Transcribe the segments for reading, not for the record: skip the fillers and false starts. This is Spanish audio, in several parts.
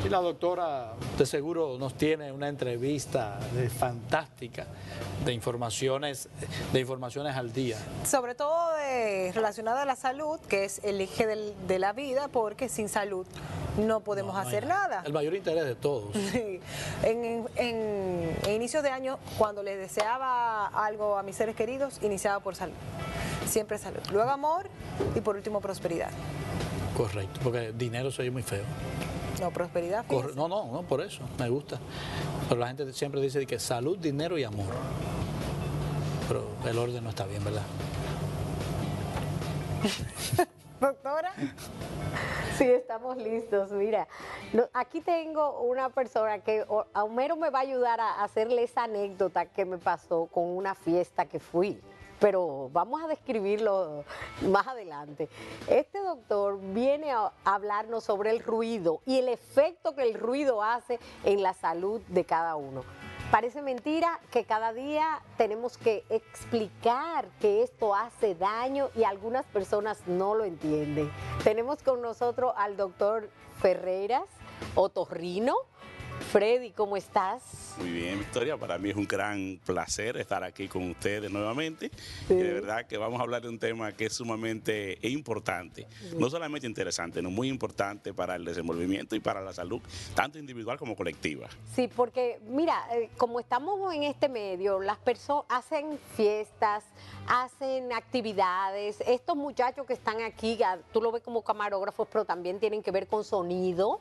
Y la doctora de seguro nos tiene una entrevista fantástica de informaciones al día. Sobre todo relacionada a la salud, que es el eje de la vida, porque sin salud no podemos hacer nada. El mayor interés de todos. Sí. En inicios de año, cuando les deseaba algo a mis seres queridos, iniciaba por salud. Siempre salud. Luego amor y por último prosperidad. Correcto, porque dinero se oye muy feo. No, prosperidad. No, por eso, me gusta. Pero la gente siempre dice que salud, dinero y amor. Pero el orden no está bien, ¿verdad? Doctora. Sí, estamos listos. Mira, aquí tengo una persona que Homero me va a ayudar a hacerle esa anécdota que me pasó con una fiesta que fui. Pero vamos a describirlo más adelante. Este doctor viene a hablarnos sobre el ruido y el efecto que el ruido hace en la salud de cada uno. Parece mentira que cada día tenemos que explicar que esto hace daño y algunas personas no lo entienden. Tenemos con nosotros al doctor Ferreiras, otorrino. Freddy, ¿cómo estás? Muy bien, Victoria, para mí es un gran placer estar aquí con ustedes nuevamente. Sí. Y de verdad que vamos a hablar de un tema que es sumamente importante, no solamente interesante, sino muy importante para el desenvolvimiento y para la salud, tanto individual como colectiva. Sí, porque mira, como estamos en este medio, las personas hacen fiestas, hacen actividades, estos muchachos que están aquí, tú lo ves como camarógrafos, pero también tienen que ver con sonido.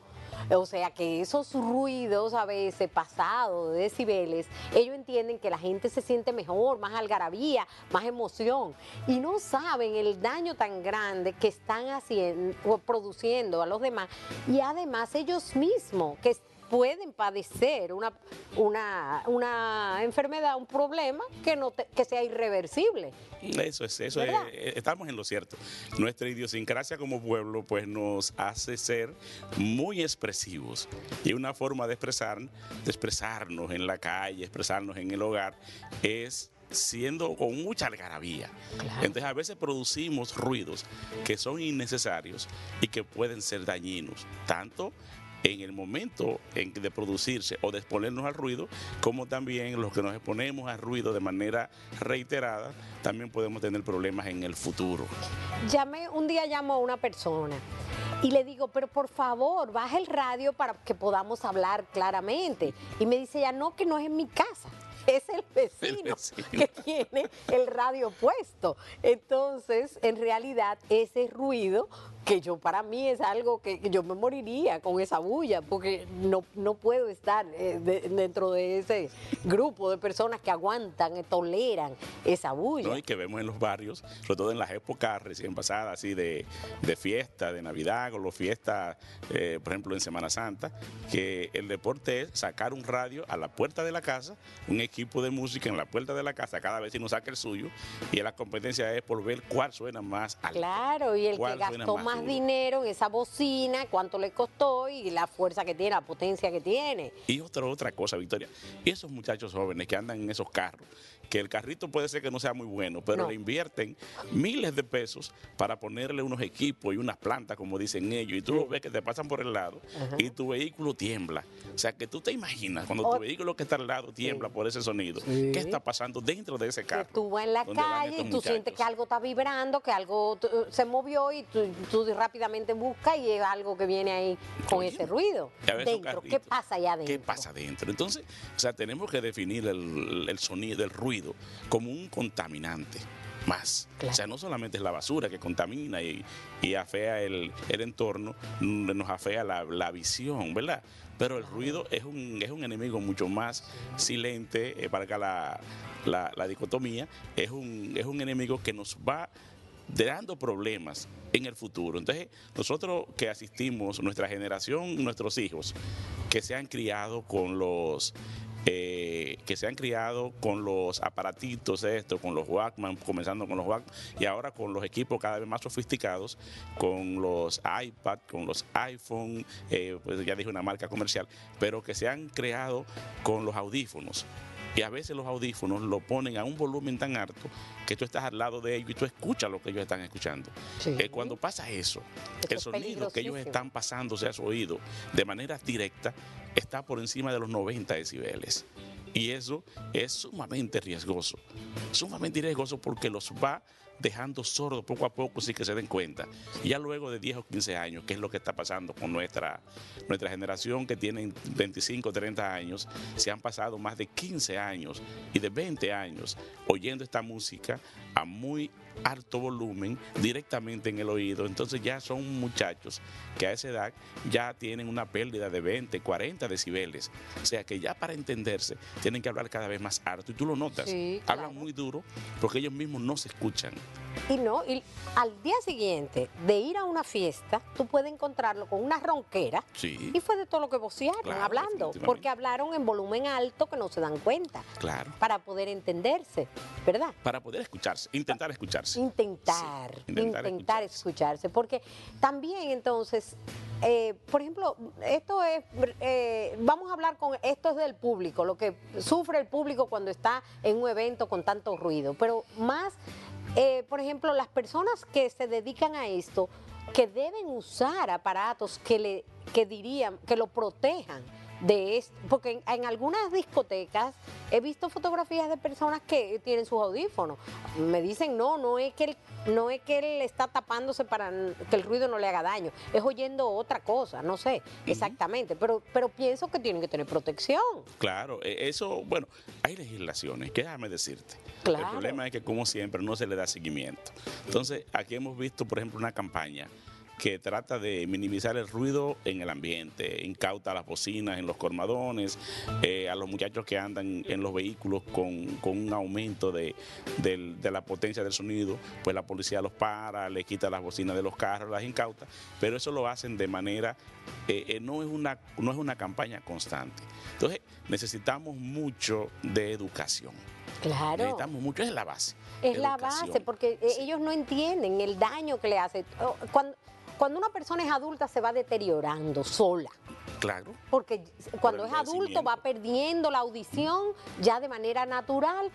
O sea que esos ruidos a veces pasados de decibeles, ellos entienden que la gente se siente mejor, más algarabía, más emoción y no saben el daño tan grande que están haciendo o produciendo a los demás y además ellos mismos que pueden padecer una enfermedad, un problema que sea irreversible. Eso es, estamos en lo cierto. Nuestra idiosincrasia como pueblo pues nos hace ser muy expresivos y una forma de expresarnos en la calle, expresarnos en el hogar es siendo con mucha algarabía. Claro. Entonces a veces producimos ruidos que son innecesarios y que pueden ser dañinos, tanto en el momento de producirse o de exponernos al ruido, como también los que nos exponemos al ruido de manera reiterada, también podemos tener problemas en el futuro. Un día llamo a una persona y le digo, pero por favor, baja el radio para que podamos hablar claramente. Y me dice, ya no, que no es en mi casa. Es el vecino que tiene el radio puesto. Entonces, en realidad, ese ruido, que para mí es algo que yo me moriría con esa bulla, porque no puedo estar dentro de ese grupo de personas que aguantan, toleran esa bulla. ¿No? Y que vemos en los barrios, sobre todo en las épocas recién pasadas, así de fiesta, de Navidad, o las fiestas, por ejemplo, en Semana Santa, que el deporte es sacar un radio a la puerta de la casa, un equipo de música en la puerta de la casa, cada vecino saca el suyo, y la competencia es por ver cuál suena más alto. Claro, y el que gastó más dinero en esa bocina, cuánto le costó y la fuerza que tiene, la potencia que tiene. Y otra cosa, Victoria, y esos muchachos jóvenes que andan en esos carros, que el carrito puede ser que no sea muy bueno, pero le invierten miles de pesos para ponerle unos equipos y unas plantas, como dicen ellos, y tú lo ves que te pasan por el lado y tu vehículo tiembla. O sea, que tú te imaginas, cuando tu vehículo que está al lado tiembla por ese sonido, ¿qué está pasando dentro de ese carro? Que tú vas en la calle y tú sientes que algo está vibrando, que algo se movió y tú rápidamente buscas y es algo que viene ahí con ese ruido. Dentro, ¿qué pasa allá adentro? ¿Qué pasa adentro? Entonces, o sea, tenemos que definir el sonido, el ruido, como un contaminante más. Claro. O sea, no solamente es la basura que contamina y afea el entorno, nos afea la visión, ¿verdad? Pero el ruido es un enemigo mucho más silente, para la dicotomía, es un enemigo que nos va dando problemas en el futuro. Entonces, nosotros que asistimos, nuestra generación, nuestros hijos, que se han criado con los aparatitos con los Walkman, comenzando con los Walkman y ahora con los equipos cada vez más sofisticados, con los iPad, con los iPhone, pues ya dije una marca comercial, pero que se han creado con los audífonos. Y a veces los audífonos lo ponen a un volumen tan alto que tú estás al lado de ellos y tú escuchas lo que ellos están escuchando. Sí. Cuando pasa eso, Eso el es sonido que ellos peligrosísimo. están pasándose a su oído de manera directa está por encima de los 90 decibeles. Y eso es sumamente riesgoso porque los va dejando sordos poco a poco sin que se den cuenta. Y ya luego de 10 o 15 años, que es lo que está pasando con nuestra generación que tienen 25 o 30 años, se han pasado más de 15 años y de 20 años oyendo esta música a muy alto volumen directamente en el oído. Entonces ya son muchachos que a esa edad ya tienen una pérdida de 20, 40 decibeles. O sea que ya para entenderse tienen que hablar cada vez más alto y tú lo notas. Sí, claro. Hablan muy duro porque ellos mismos no se escuchan. Y al día siguiente de ir a una fiesta, tú puedes encontrarlo con una ronquera. Sí. Y fue de todo lo que vocearon, Claro, hablando, definitivamente. porque hablaron en volumen alto que no se dan cuenta, Claro. para poder entenderse, ¿verdad? Para poder escucharse, intentar escucharse. Intentar, Sí, intentar escucharse, porque también entonces, por ejemplo, esto es, vamos a hablar esto es del público, lo que sufre el público cuando está en un evento con tanto ruido, pero más, por ejemplo, las personas que se dedican a esto, que deben usar aparatos que lo protejan de esto, porque en algunas discotecas he visto fotografías de personas que tienen sus audífonos. Me dicen, no es que él está tapándose para que el ruido no le haga daño, es oyendo otra cosa, no sé exactamente, pero pienso que tienen que tener protección. Claro, eso, bueno, hay legislaciones, que déjame decirte. Claro. El problema es que, como siempre, no se le da seguimiento. Entonces, aquí hemos visto, por ejemplo, una campaña que trata de minimizar el ruido en el ambiente, incauta las bocinas en los colmadones, a los muchachos que andan en los vehículos con un aumento de la potencia del sonido, pues la policía los para, le quita las bocinas de los carros, las incauta, pero eso lo hacen de manera, no es una campaña constante. Entonces, necesitamos mucho de educación. Claro. Necesitamos mucho, es la base. Es la Educación. base, porque Sí. ellos no entienden el daño que le hace. Cuando una persona es adulta se va deteriorando sola. Claro. Porque cuando el es adulto envejecimiento. va perdiendo la audición ya de manera natural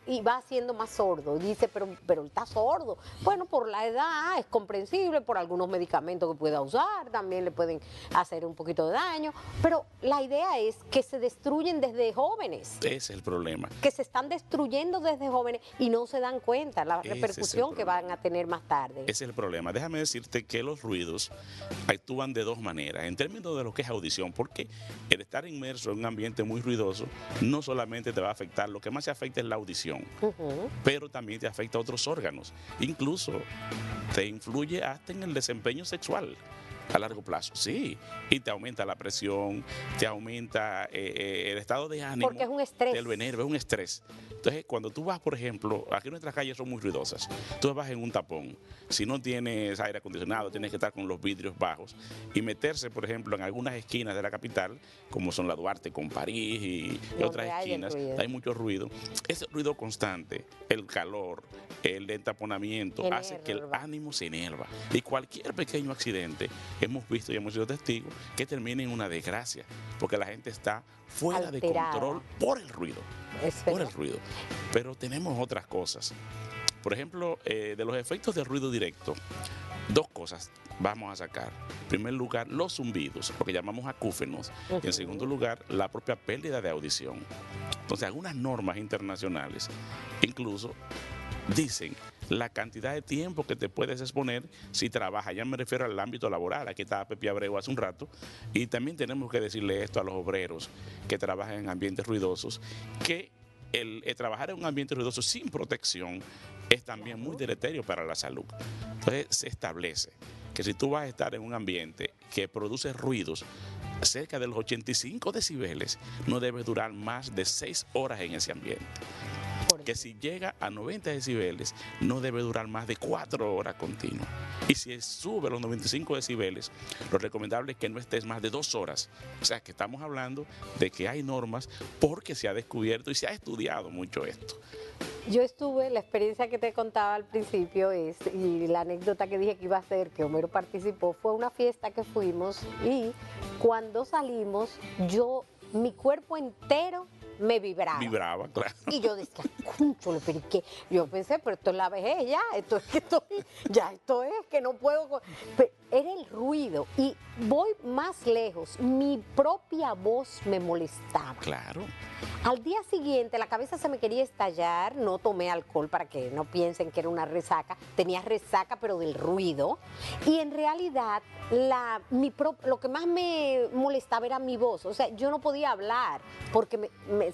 y va siendo más sordo. Y dice, pero él está sordo. Bueno, por la edad es comprensible, por algunos medicamentos que pueda usar, también le pueden hacer un poquito de daño. Pero la idea es que se destruyen desde jóvenes, Ese es el problema. que se están destruyendo desde jóvenes y no se dan cuenta la Ese es el repercusión que van problema. a tener más tarde. Ese es el problema. Déjame decirte que los ruidos actúan de dos maneras. En términos de lo que es audición, porque el estar inmerso en un ambiente muy ruidoso no solamente te va a afectar, lo que más se afecta es la audición, pero también te afecta a otros órganos. Incluso te influye hasta en el desempeño sexual a largo plazo, sí, y te aumenta la presión, te aumenta el estado de ánimo. Porque es un estrés. Te lo enerva, es un estrés. Entonces, cuando tú vas, por ejemplo, aquí nuestras calles son muy ruidosas, tú vas en un tapón, si no tienes aire acondicionado, tienes que estar con los vidrios bajos y meterse, por ejemplo, en algunas esquinas de la capital, como son la Duarte con París y Donde otras hay el esquinas, ruido. hay mucho ruido. Ese ruido constante, el calor, el entaponamiento, hace que el Enerva. ánimo se enerva. Y cualquier pequeño accidente, hemos visto y hemos sido testigos, que termina en una desgracia, porque la gente está fuera de Alterada. control por el ruido. Es Por el verdad. ruido. Pero tenemos otras cosas. Por ejemplo, de los efectos de ruido directo, dos cosas vamos a sacar. En primer lugar, los zumbidos, lo que llamamos acúfenos. Y en segundo lugar, la propia pérdida de audición. Entonces, algunas normas internacionales incluso dicen la cantidad de tiempo que te puedes exponer si trabajas. Ya me refiero al ámbito laboral. Aquí estaba Pepe Abreu hace un rato. Y también tenemos que decirle esto a los obreros que trabajan en ambientes ruidosos, que el trabajar en un ambiente ruidoso sin protección es también muy deleterio para la salud. Entonces se establece que si tú vas a estar en un ambiente que produce ruidos cerca de los 85 decibeles, no debes durar más de 6 horas en ese ambiente. Que si llega a 90 decibeles, no debe durar más de 4 horas continuas. Y si sube los 95 decibeles, lo recomendable es que no estés más de 2 horas. O sea, que estamos hablando de que hay normas porque se ha descubierto y se ha estudiado mucho esto. Yo estuve, la experiencia que te contaba al principio y la anécdota que dije que iba a hacer, que Homero participó, fue una fiesta que fuimos y cuando salimos, mi cuerpo entero me vibraba. Vibraba, claro. Y yo decía, cúnchole, pero ¿y qué? Yo pensé, pero esto es la vejez ya, esto es que esto es que no puedo. Pero era el ruido. Y voy más lejos, mi propia voz me molestaba. Claro. Al día siguiente la cabeza se me quería estallar, no tomé alcohol para que no piensen que era una resaca, tenía resaca pero del ruido, y en realidad lo que más me molestaba era mi voz, o sea, yo no podía hablar porque me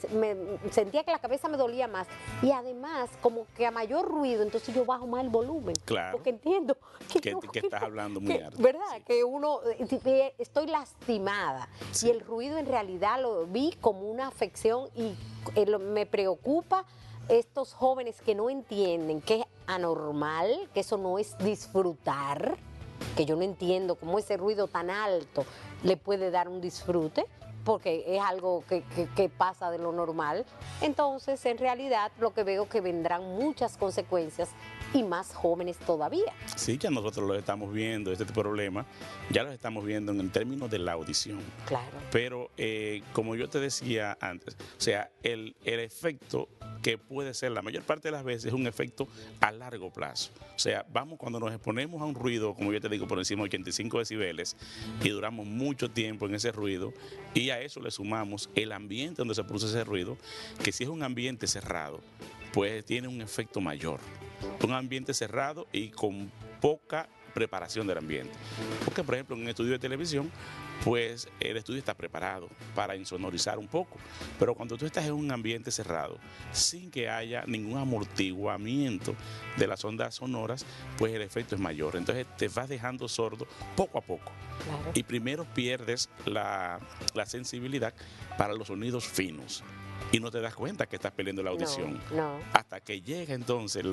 sentía que la cabeza me dolía más, y además como que a mayor ruido, entonces yo bajo más el volumen, Claro. porque entiendo Que estás hablando muy alto. ¿verdad? Sí. Que uno, estoy lastimada, Sí. y el ruido en realidad lo vi como una afección, y me preocupa estos jóvenes que no entienden que es anormal, que eso no es disfrutar, que yo no entiendo cómo ese ruido tan alto le puede dar un disfrute, porque es algo que pasa de lo normal. Entonces, en realidad, lo que veo que vendrán muchas consecuencias y más jóvenes todavía. Sí, ya nosotros lo estamos viendo, este problema, ya lo estamos viendo en términos de la audición. Claro. Pero como yo te decía antes, o sea, el efecto que puede ser la mayor parte de las veces es un efecto a largo plazo. O sea, cuando nos exponemos a un ruido, como yo te digo, por encima de 85 decibeles y duramos mucho tiempo en ese ruido, y a eso le sumamos el ambiente donde se produce ese ruido, que si es un ambiente cerrado, pues tiene un efecto mayor. Un ambiente cerrado y con poca preparación del ambiente. Porque, por ejemplo, en un estudio de televisión, pues el estudio está preparado para insonorizar un poco. Pero cuando tú estás en un ambiente cerrado, sin que haya ningún amortiguamiento de las ondas sonoras, pues el efecto es mayor. Entonces te vas dejando sordo poco a poco. Claro. Y primero pierdes la sensibilidad para los sonidos finos. Y no te das cuenta que estás perdiendo la audición. No. Hasta que llega entonces,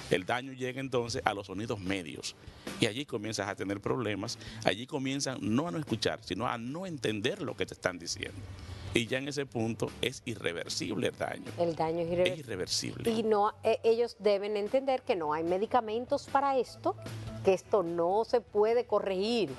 el daño llega entonces a los sonidos medios. Y allí comienzas a tener problemas. Allí comienzan no a no escuchar, sino a no entender lo que te están diciendo. Y ya en ese punto es irreversible el daño. El daño es irreversible. Es irreversible. Y no, ellos deben entender que no hay medicamentos para esto, que esto no se puede corregir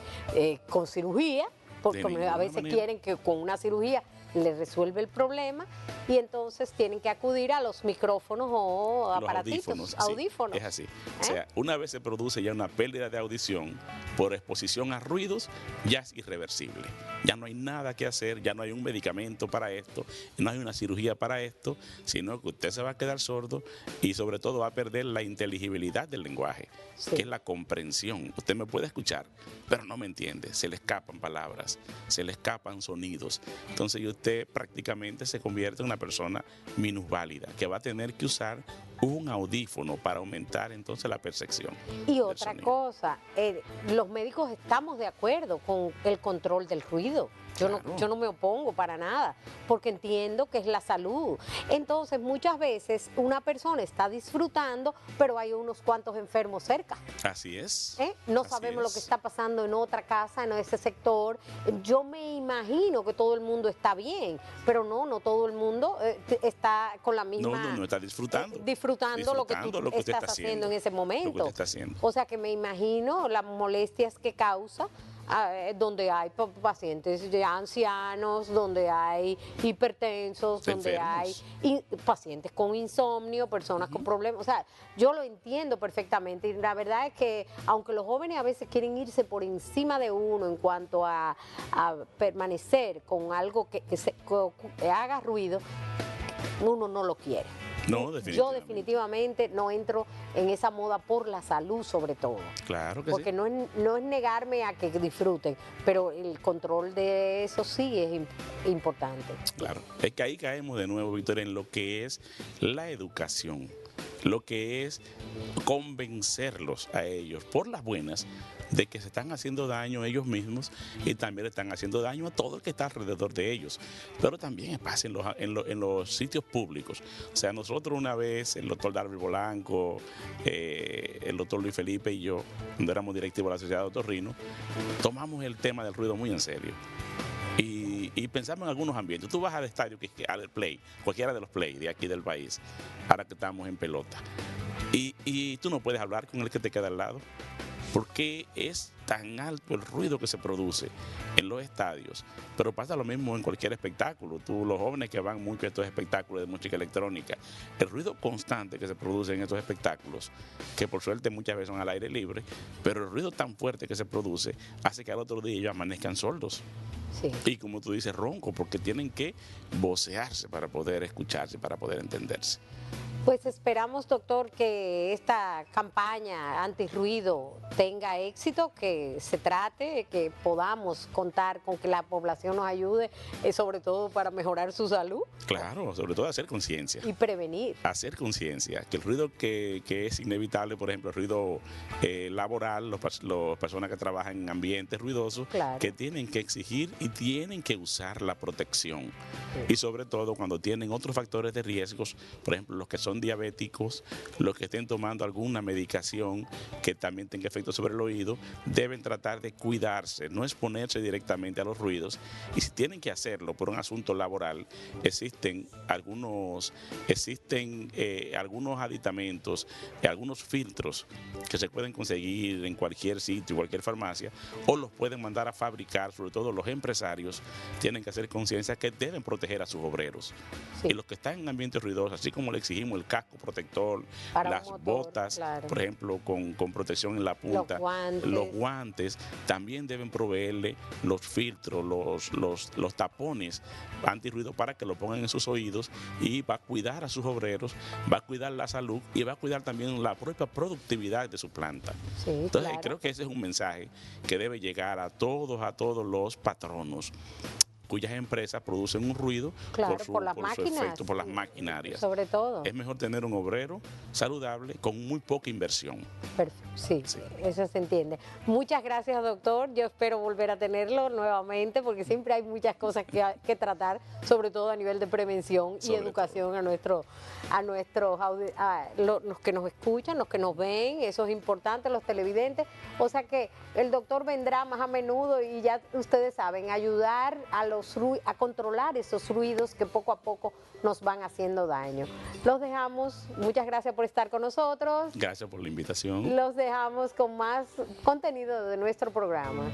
con cirugía, porque a veces manera. quieren que con una cirugía les resuelve el problema, y entonces tienen que acudir a los micrófonos o Los aparatitos, sí, audífonos. es así. O sea, una vez se produce ya una pérdida de audición por exposición a ruidos, ya es irreversible. Ya no hay nada que hacer, ya no hay un medicamento para esto, no hay una cirugía para esto, sino que usted se va a quedar sordo y sobre todo va a perder la inteligibilidad del lenguaje, Sí. que es la comprensión. Usted me puede escuchar, pero no me entiende. Se le escapan palabras, se le escapan sonidos. Entonces usted prácticamente se convierte en una persona minusválida, que va a tener que usar un audífono para aumentar entonces la percepción. Y del otra sonido. cosa, los médicos estamos de acuerdo con el control del ruido. Claro. Yo no me opongo para nada, porque entiendo que es la salud. Entonces, muchas veces una persona está disfrutando, pero hay unos cuantos enfermos cerca. Así es. No Así sabemos lo es. que está pasando en otra casa, en ese sector. Yo me imagino que todo el mundo está bien, pero no todo el mundo está con la misma... No está disfrutando. disfrutando lo que tú Disfrutando lo que usted estás está haciendo en haciendo, ese momento. lo que usted está haciendo. O sea que me imagino las molestias que causa donde hay pacientes ya ancianos, donde hay hipertensos, donde hay pacientes con insomnio, personas con problemas. O sea, yo lo entiendo perfectamente, y la verdad es que aunque los jóvenes a veces quieren irse por encima de uno en cuanto a permanecer con algo que haga ruido, uno no lo quiere. No, Yo definitivamente no entro en esa moda por la salud, sobre todo. Claro que Porque sí. no es negarme a que disfruten, pero el control de eso sí es importante. Claro. Es que ahí caemos de nuevo, Victoria, en lo que es la educación, lo que es convencerlos a ellos por las buenas de que se están haciendo daño a ellos mismos y también le están haciendo daño a todo el que está alrededor de ellos. Pero también pasa en los sitios públicos. O sea, nosotros una vez, el doctor Darby Polanco, el doctor Luis Felipe y yo, cuando éramos directivos de la Sociedad de Otorrino, tomamos el tema del ruido muy en serio. Y pensamos en algunos ambientes. Tú vas al estadio, al play, cualquiera de los play de aquí del país, ahora que estamos en pelota. Y tú no puedes hablar con el que te queda al lado. porque es tan alto el ruido que se produce en los estadios. Pero pasa lo mismo en cualquier espectáculo. Los jóvenes que van mucho a estos espectáculos de música electrónica, el ruido constante que se produce en estos espectáculos, que por suerte muchas veces son al aire libre, pero el ruido tan fuerte que se produce hace que al otro día ellos amanezcan sordos. Sí. Y como tú dices, ronco, porque tienen que vocearse para poder escucharse, para poder entenderse. Pues esperamos, doctor, que esta campaña antirruido tenga éxito, que se trate, que podamos contar con que la población nos ayude, sobre todo para mejorar su salud. Claro, sobre todo hacer conciencia. Y prevenir. Hacer conciencia, que el ruido que es inevitable, por ejemplo, el ruido laboral, las personas que trabajan en ambientes ruidosos, Claro. que tienen que exigir y tienen que usar la protección. Sí. Y sobre todo cuando tienen otros factores de riesgos, por ejemplo, los que son diabéticos, los que estén tomando alguna medicación que también tenga efecto sobre el oído, deben tratar de cuidarse, no exponerse directamente a los ruidos. Y si tienen que hacerlo por un asunto laboral, existen algunos aditamentos, algunos filtros que se pueden conseguir en cualquier sitio, cualquier farmacia, o los pueden mandar a fabricar. Sobre todo los empresarios tienen que hacer conciencia que deben proteger a sus obreros. Sí. Y los que están en ambientes ruidosos, así como le exigimos el casco protector, Para las un motor, botas, claro. por ejemplo, con protección en la punta, los guantes, también deben proveerle los filtros, los tapones antirruido para que lo pongan en sus oídos, y va a cuidar a sus obreros, va a cuidar la salud y va a cuidar también la propia productividad de su planta. Sí, Entonces, claro. creo que ese es un mensaje que debe llegar a todos los patronos cuyas empresas producen un ruido Claro, por las su máquinas, efecto, por las maquinarias. sobre todo. Es mejor tener un obrero saludable con muy poca inversión. Perfecto, sí, Sí. eso se entiende. Muchas gracias, doctor. Yo espero volver a tenerlo nuevamente porque siempre hay muchas cosas que tratar, sobre todo a nivel de prevención y Sobre educación a los que nos escuchan, los que nos ven, eso es importante, los televidentes. O sea que el doctor vendrá más a menudo y ya ustedes saben, ayudar a controlar esos ruidos que poco a poco nos van haciendo daño. Los dejamos, muchas gracias por estar con nosotros. Gracias por la invitación. Los dejamos con más contenido de nuestro programa.